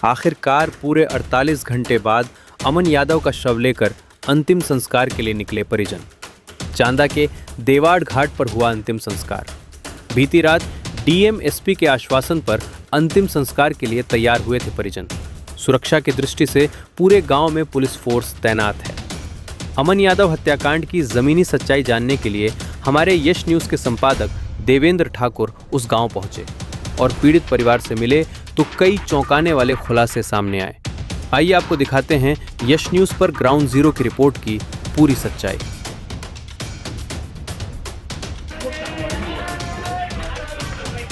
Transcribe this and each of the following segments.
आखिरकार पूरे 48 घंटे बाद अमन यादव का शव लेकर अंतिम संस्कार के लिए निकले परिजन। चांदा के देवाड़ घाट पर हुआ अंतिम संस्कार। बीती रात डीएम एसपी के आश्वासन पर अंतिम संस्कार के लिए तैयार हुए थे परिजन। सुरक्षा की दृष्टि से पूरे गांव में पुलिस फोर्स तैनात है। अमन यादव हत्याकांड की जमीनी सच्चाई जानने के लिए हमारे यश न्यूज के संपादक देवेंद्र ठाकुर उस गांव पहुंचे और पीड़ित परिवार से मिले तो कई चौंकाने वाले खुलासे सामने आए। आइए आपको दिखाते हैं यश न्यूज पर ग्राउंड जीरो की रिपोर्ट की पूरी सच्चाई।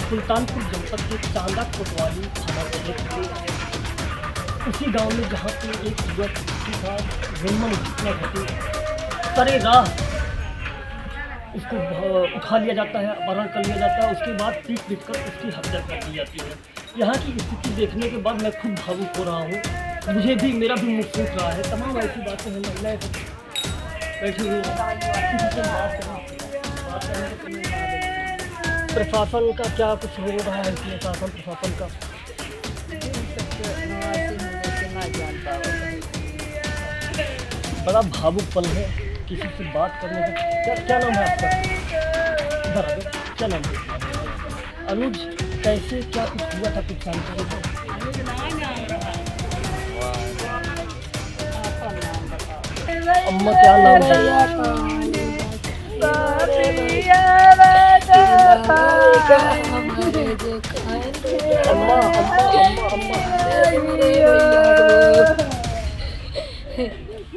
सुल्तानपुर जनपद के चांदा कोतवाली थाना क्षेत्र के उसी गांव में जहां पे एक युवक की साथ रेमन घटना घटी, सरे राह उसको उठा लिया जाता है, अपहरण कर लिया जाता है। उसके बाद पीट कर उसकी हत्या कर दी जाती है। यहाँ की स्थिति देखने के बाद मैं खुद भावुक हो रहा हूँ। मुझे भी, मेरा भी मुँह सूख रहा है। तमाम ऐसी बातें हैं, महिलाएं बैठी हुई प्रशासन का क्या कुछ हो रहा है इसमें? प्रशासन का बड़ा भावुक पल है। किसी से बात करने का क्या नाम है आपका? बराबर, क्या नाम है? अनुज। कैसे क्या कुछ हुआ था, कुछ जानकारी है? अम्मा क्या नाम है? अम्मा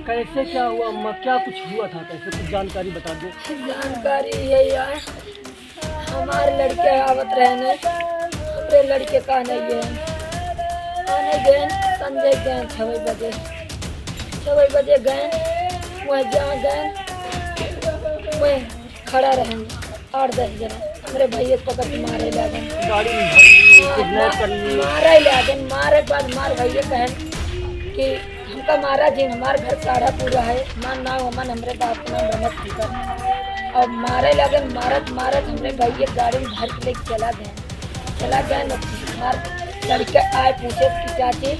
कैसे क्या हुआ अम्मा? क्या कुछ हुआ था? कैसे कुछ जानकारी बता दो। जानकारी यही है, हमारे लड़के आवत रहने, हमारे लड़के का नहीं गए, आने गए संजय गए 6 बजे गए। वह जहाँ गए वह खड़ा रहे 8-10 जने हमारे भैया पकड़ के मारे लगे, मारे बाद मार भैया कहन कि हमका मारा जी, हमारे घर सारा पूरा है, मान नाम अमन, हमरे बाप का नाम रमत फिकर। और मारे लगे, मारत हमरे भैया गाड़ी में भर के लेके चला गए। हमारे लड़के आए पूछे कि चाची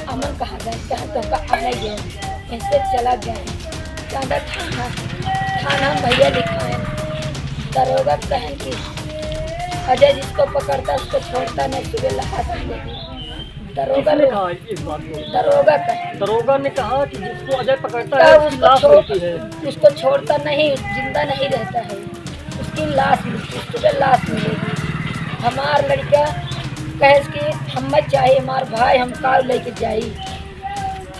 अमन कहाँ गए? कहाँ तो का आने गए, ऐसे चला गए। चांदा थाना भैया लिखाए, दरोगा कहन कि अजय जिसको पकड़ता उसको छोड़ता नहीं, सुबह लाश मिलेगी। दरोगा ने कहा कि जिसको अजय पकड़ता है उसकी लाश मिलती है, उसको छोड़ता नहीं, जिंदा नहीं रहता है, उसकी लाश मिलती, सुबह लाश मिलेगी। हमार लड़का कहे कि हमें चाहिए, हमार भाई हम कार लेके जाई,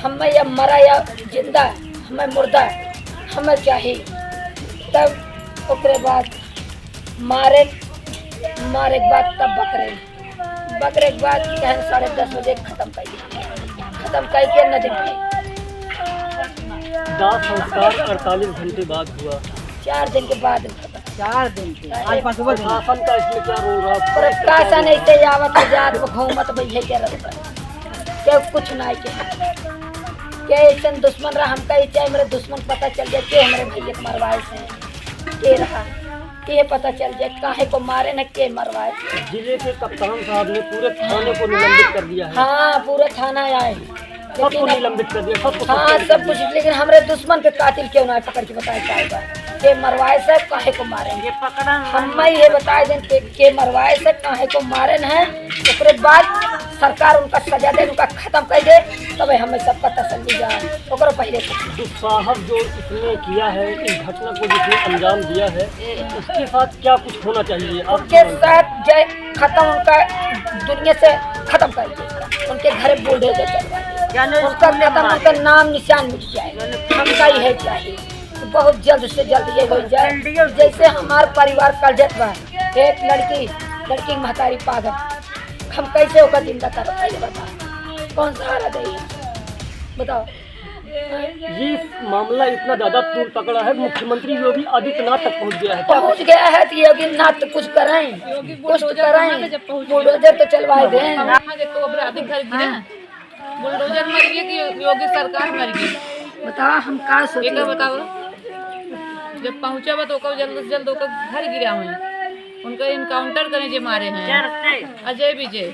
हमें या मरा या जिंदा, हमें मुर्दा हमें चाहिए। तब ओकरे बाद मारे के बाद तब बकरे के बाद कहन 10:30 बजे खत्म करके नदी में। दाह संस्कार 48 घंटे बाद हुआ, 4 दिन के बाद 4 दिन के आज प्रशासन का इसमें क्या रोल रहा? प्रशासन ऐसे आवत जात घूमत बैठे के रहता के कुछ नहीं के ऐसा दुश्मन रहा। हमका चाहे मेरे दुश्मन पता चल जाए के हमारे भैया के मरवाए से के रहा, के पता चल जाए काहे को मारे न के मरवाए। जिले के कप्तान साहब ने पूरे थाने को निलंबित कर दिया है। हाँ, पूरे थाना आए, सबको निलंबित कर दिया, सब कुछ। लेकिन हमारे दुश्मन के कातिल क्यों ना पकड़ के बताए जाएगा के मरवाए से काहे को मारेंगे? हम ये बताए दें के मरवाए से काहे को मारे है, उसके बाद सरकार उनका सजा दे, उनका खत्म कर दे, तब हमें सबका तसल्ली जाए। और पहले साहब जो इसने किया है, इस घटना को जिसने अंजाम दिया है, उसके साथ क्या कुछ होना चाहिए? उनके साथ जय खत्म, उनका दुनिया से खत्म कर दे, उनके घर बुलडोजर चलवा दे, उनका खत्म, उनका नाम निशान मिट जाए। हमका यह चाहिए बहुत जल्द से जल्द ये हो जाए। जैसे हमारे परिवार का जट बा, एक लड़की महतारी पागल, हम कैसे होकर जिंदा कर बताओ, कौन सहारा दे बताओ? ये मामला इतना ज्यादा तूल पकड़ा है, मुख्यमंत्री योगी आदित्यनाथ तक पहुंच गया है। पहुंच गया है तो योगीनाथ तो कुछ कराएं, बुलडोजर तो चलवाए दें। बुलडोजर मर गई कि योगी सरकार मर गई? बताओ हम का सोचे? बताओ, जब पहुँचा तो जल्द से जल्द घर गिरा हुए, उनका इनकाउंटर करें जो मारे हैं अजय विजय।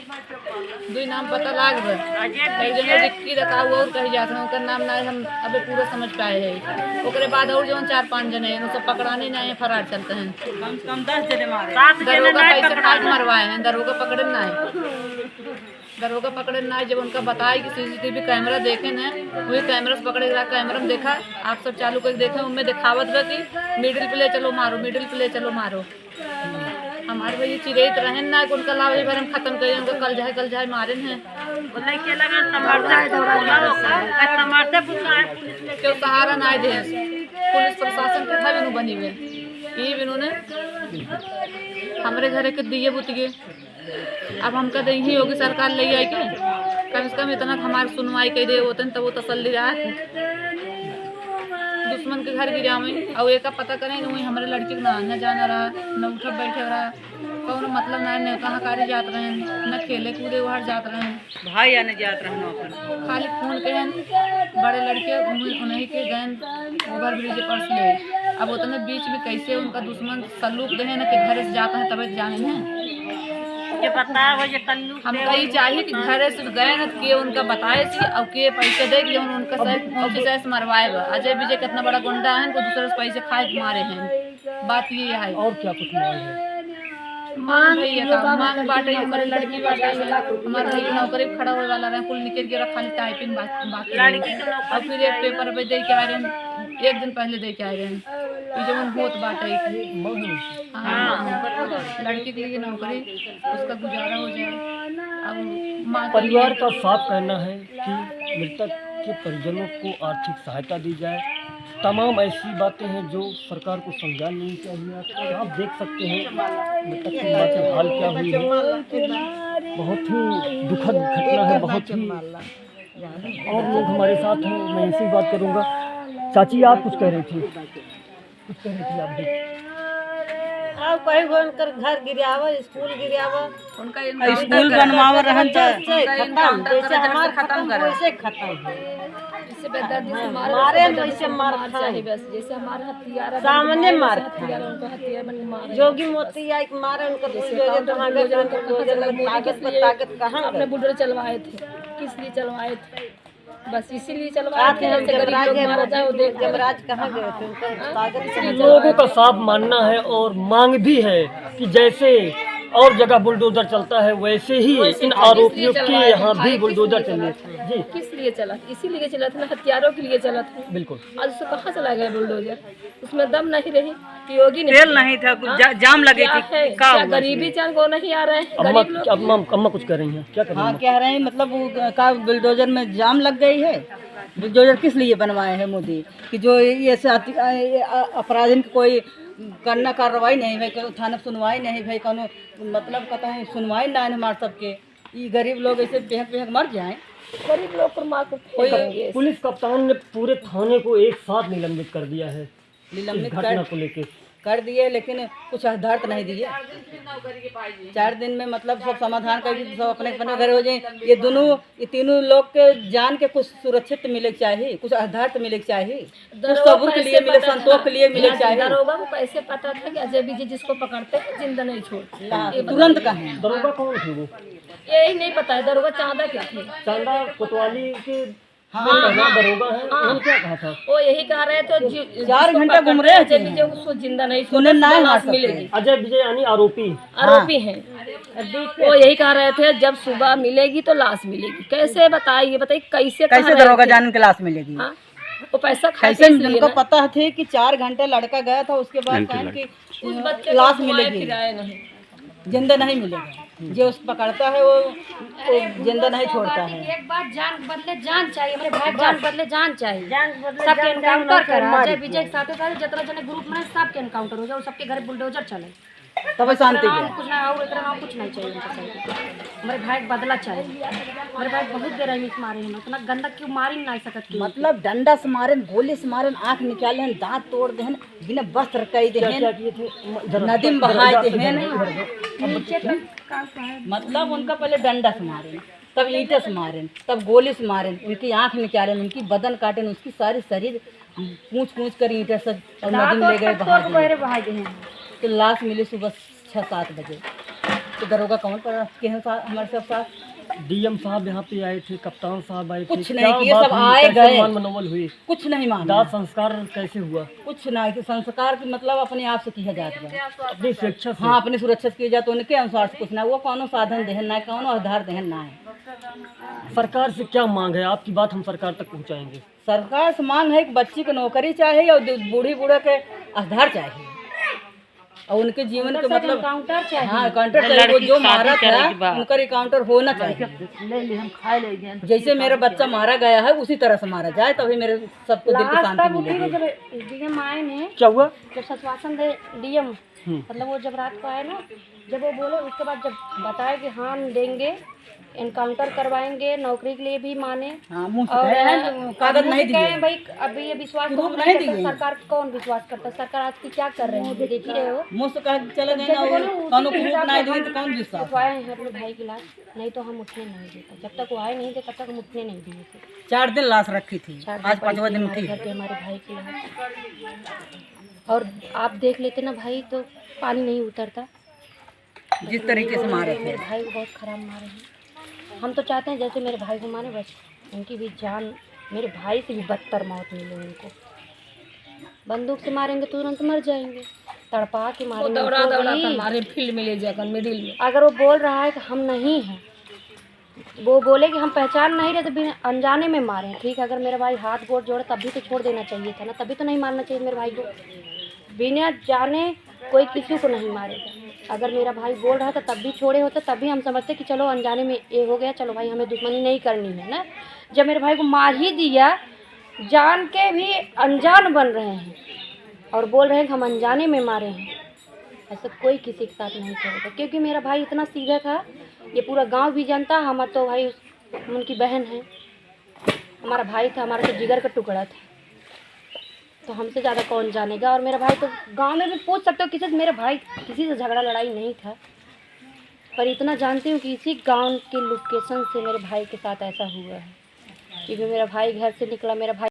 दुई नाम पता लाग बस कई जने रिक्की रखा हुआ और कहीं जाते हैं उनका नाम ना हम अबे पूरा समझ पाए हैं। ओकरे बाद और जो 4-5 जने हैं वो सब पकड़ाने नहीं है, फरार चलते हैं। कम से कम 10 जने मारे, दरोगा पैसे खा के मरवाए हैं, दरोगा पकड़े ना है। दरोगा पकड़े ना है। जब उनका बताया कि CCTV कैमरा देखे ना, वही कैमरा से पकड़े गया, कैमरा में देखा आप सब चालू करके देखे, उनमें दिखावत बा कि मिडिल पे ले चलो मारो, मिडिल पे ले चलो मारो। हमारे भाई चिरेत रहे ना कि उनका लाभ बार हम खत्म करें, उनका कल जाए मारे हैं। क्यों सहारा ना दे पुलिस प्रशासन के था बिनु बनी हुए ये बिनु ने हमारे घर के दिए बुतिए। अब हमका दे ही होगी सरकार ले आई के कम से कम इतना हमारी सुनवाई कर दे होते तब वो तसल्ली रहा। दुश्मन के घर गिरा में और एक पता करें वही हमारे लड़की को ना जाना रहा, न उठा बैठे रहा, कौन मतलब ना न कहाँ कार्य जात रहे हैं, न खेले कूदे वहाँ जात रहे हैं, भाई आने जात रहे हैं। खाली फोन के हैं बड़े लड़के उन्हीं के गए ओवर ब्रिज पर से ले। अब उतने बीच में कैसे उनका दुश्मन सल्लूक दे ना कि घर से जाता है तब जाने हैं। हम कहीं चाहिए कि घर से गए न के उनका बताए थी और के पैसे दे कि उनका से मरवाए। अजय विजय कितना बड़ा गुंडा है, तो दूसरे से पैसे खाए मारे हैं। बात ये है। और क्या कुछ मांग है? मांग बाटे हमारे लड़की बाटे हमारे भाई नौकरी खड़ा होने वाला रहे, कुल निकल के खाली टाइपिंग बाकी और फिर एक पेपर पे दे के आ रहे हैं, 1 दिन पहले दे के आ रहे हैं। जो होत बाटे लड़की के लिए नौकरी उसका गुजारा हो जाए। अब परिवार का साफ कहना है कि मृतक के परिजनों को आर्थिक सहायता दी जाए। तमाम ऐसी बातें हैं जो सरकार को समझा लेनी चाहिए। आप देख सकते हैं मृतक की माँ की हाल क्या हुई है। बहुत ही दुखद घटना है, बहुत ही। और लोग हमारे साथ हैं, मैं इसी बात करूँगा। चाची आप कुछ कह रही थी, आप भी। अब कहीं उनकर घर गिरावा, स्कूल गिरावा, उनका स्कूल बनवावा रहन खत्म मारे वैसे मार खाए बस जैसे हमारा हथियार सामने मार हथियार उनका हथियार बन के मारे। जोगी मोती आई के मारे उनकर ताकत पर ताकत कहाँ अपने बुलडोजर चलवाए थे, किस लिए चलवाए थे? बस इसीलिए चलवाए थे जैसे गरीब लोग मारा जाए वो देख। जमराज कहाँ गए थे? उनका ताकत लोगों का साफ मानना है और मांग भी है कि जैसे और जगह बुलडोजर चलता है वैसे ही इन आरोपियों के यहाँ भी बुलडोजर चले। जी किस लिए चला? इसीलिए चला था ना, हथियारों के लिए चला था। बिल्कुल। आज उसको कहाँ चला गया बुलडोजर? उसमें दम नहीं रही, योगी नहीं, तेल नहीं था, जाम लगे थी। क्या गरीबी जान को नहीं आ रहे हैं गरीब लोग। अम्मा कुछ कर रही हैं, क्या कर रही हाँ हैं? कह रहे हैं मतलब वो का बुलडोजर में जाम लग गई है। बुलडोजर किस लिए बनवाए हैं मोदी कि जो ये अपराधी की कोई करना कार्रवाई नहीं भाई, थाना सुनवाई नहीं भाई, कोनो मतलब कहता है सुनवाई ना है हमारे सबके। ये गरीब लोग ऐसे बेहक मर जाएं। गरीब लोग पर मार को कोई पुलिस कप्तान ने पूरे थाने को एक साथ निलंबित कर दिया है निलंबित घटना को लेके कर दिए, लेकिन कुछ आधार नहीं दिए। 4 दिन में मतलब सब समाधान करके सब अपने अपने घर हो जाए। ये तीनों लोग के जान के कुछ सुरक्षित मिले चाहिए, कुछ आधार तो मिले चाहिए, कुछ सबूर के लिए मिले, संतोष के लिए मिले चाहिए। दरोगा को कैसे पता था कि अजय विजय जिसको पकड़ते हैं जिंदा नहीं छोड़ते? तुरंत कहें दरोगा कौन थे वो? यही नहीं पता है। दरोगा चांदा क्या थे? चांदा कोतवाली के दरोगा है, उन्होंने क्या कहा था? वो यही कह रहे थे 4 घंटे घूम रहे अजय विजय उसको जिंदा नहीं सुने ना लाश मिलेगी। अजय विजय यानी आरोपी हैं। वो यही कह रहे थे जब सुबह मिलेगी तो लाश मिलेगी। कैसे बताइए, कैसे दरोगा जान के लाश मिलेगी? वो पैसा कैसे उनको पता थे कि 4 घंटे लड़का गया था, उसके बाद कहा कि लाश मिलेगी, जिंदा नहीं मिलेगा। जो उस पकड़ता है वो जिंदा नहीं छोड़ता है। एक बार जान बदले जान चाहिए, मेरे भाई जान बदले जान चाहिए। सबके एनकाउंटर करा अजय विजय के साथ जितना जने ग्रुप में सबके एनकाउंटर हो जाए, सबके घर बुलडोजर चले तब शांति कुछ ना और इतना कुछ नहीं चाहिए उनका चाहिए। मेरे भाई बदला चाहिए। मेरे भाई बहुत देर मारे हैं, उतना गंदा क्यों मारी नहीं सकत। मतलब डंडा से मारे, गोली से मारे, आँख निकाले, दांत तोड़ दे, बिना वस्त्र कई दे, नदी में बहाए दे। मतलब उनका पहले डंडा से मारे, तब ईंटे से मारे, तब गोली से मारे, उनकी आँख निकाले, उनकी बदन काटे, उसकी सारी शरीर पूछ कर ईंटे से नदी में ले गए, बहा दिए। तो लाश मिली सुबह 6-7 बजे। तो दरोगा कौन पर हमारे सब साथ डीएम साहब यहाँ पे आए थे, कप्तान साहब आए थे, कुछ नहीं क्या किए, बात सब हुई? आए कैसे गए। मान मनोबल हुई? कुछ नहीं माना, दाह संस्कार कैसे हुआ? कुछ नहीं कि संस्कार की मतलब अपने आप से किया जाता है। अपनी स्वेच्छा से? हाँ, अपनी सुरक्षा से किया जाता है, उनके अनुसार से कुछ ना, वो कौनो साधन देहन ना है, कौनो आधार देहन ना है। सरकार से क्या मांग है आपकी? बात हम सरकार तक पहुँचाएंगे। सरकार से मांग है कि बच्ची को नौकरी चाहिए और बूढ़ी बूढ़ा के आधार चाहिए और उनके जीवन के मतलब काउंटर चाहिए। हाँ काउंटर चाहिए। वो जो मारा था उनका काउंटर होना चाहिए। जैसे मेरा बच्चा मारा गया है उसी तरह से मारा जाए, तभी मेरे सबको दिल को शांति मिलेगी। जब डीएम आए ने, क्या हुआ? जब सत्वासन दे डीएम, मतलब वो जब रात को आए ना, जब वो बोले उसके बाद जब बताए कि हाँ हम देंगे, एनकाउंटर करवाएंगे, नौकरी के लिए भी माने, हाँ, मुंह से और कहे हैं, कागज नहीं दिए। कहे भाई अभी ये विश्वास तो हम नहीं करते, सरकार कौन विश्वास करता है? सरकार आज की क्या कर रहे हैं देख ही रहे हो। मुंह से कहे चले गए ना, कौनो प्रूफ नहीं दिए तो कौन विश्वास? उठवाए हैं अपने भाई की लाश, नहीं तो हम उठने नहीं देते। जब तक वो आए नहीं थे तब तक हम उठने नहीं दिए थे। 4 दिन लाश रखी थी, आज 5वां दिन उठी। घर पे हमारे भाई की लाश, और आप देख लेते ना भाई तो पानी नहीं उतरता जिस तरीके से मारे थे। मेरे भाई को बहुत खराब मारे हैं। हम तो चाहते हैं जैसे मेरे भाई को मारे बस उनकी भी जान, मेरे भाई से भी बदतर मौत मिले उनको। बंदूक से मारेंगे तो तुरंत मर जाएंगे, तड़पा के मारेंगे उनको हमारे फील्ड में ले जाकर मिडिल में। अगर वो बोल रहा है कि हम नहीं हैं, वो बोले कि हम पहचान नहीं रहे तो बिना अनजाने में मारे हैं, ठीक है। अगर मेरा भाई हाथ गोड़ जोड़े तब भी तो छोड़ देना चाहिए था ना, तभी तो नहीं मारना चाहिए मेरे भाई को। बिना जाने कोई किसी को नहीं मारेगा। अगर मेरा भाई बोल रहा था तब भी छोड़े होते, तब भी हम समझते कि चलो अनजाने में ये हो गया, चलो भाई हमें दुश्मनी नहीं करनी है ना। जब मेरे भाई को मार ही दिया, जान के भी अनजान बन रहे हैं और बोल रहे हैं कि हम अनजाने में मारे हैं, ऐसा कोई किसी के साथ नहीं करेगा। क्योंकि मेरा भाई इतना सीधा था, ये पूरा गांव भी जानता। हम तो भाई उनकी बहन है, हमारा भाई था, हमारा तो जिगर का टुकड़ा था, तो हमसे ज़्यादा कौन जानेगा। और मेरा भाई तो गांव में भी पूछ सकते हो किसी से, मेरा भाई किसी से झगड़ा लड़ाई नहीं था, पर इतना जानती हूँ कि इसी गांव के लोकेशन से मेरे भाई के साथ ऐसा हुआ है। क्योंकि मेरा भाई घर से निकला, मेरा भाई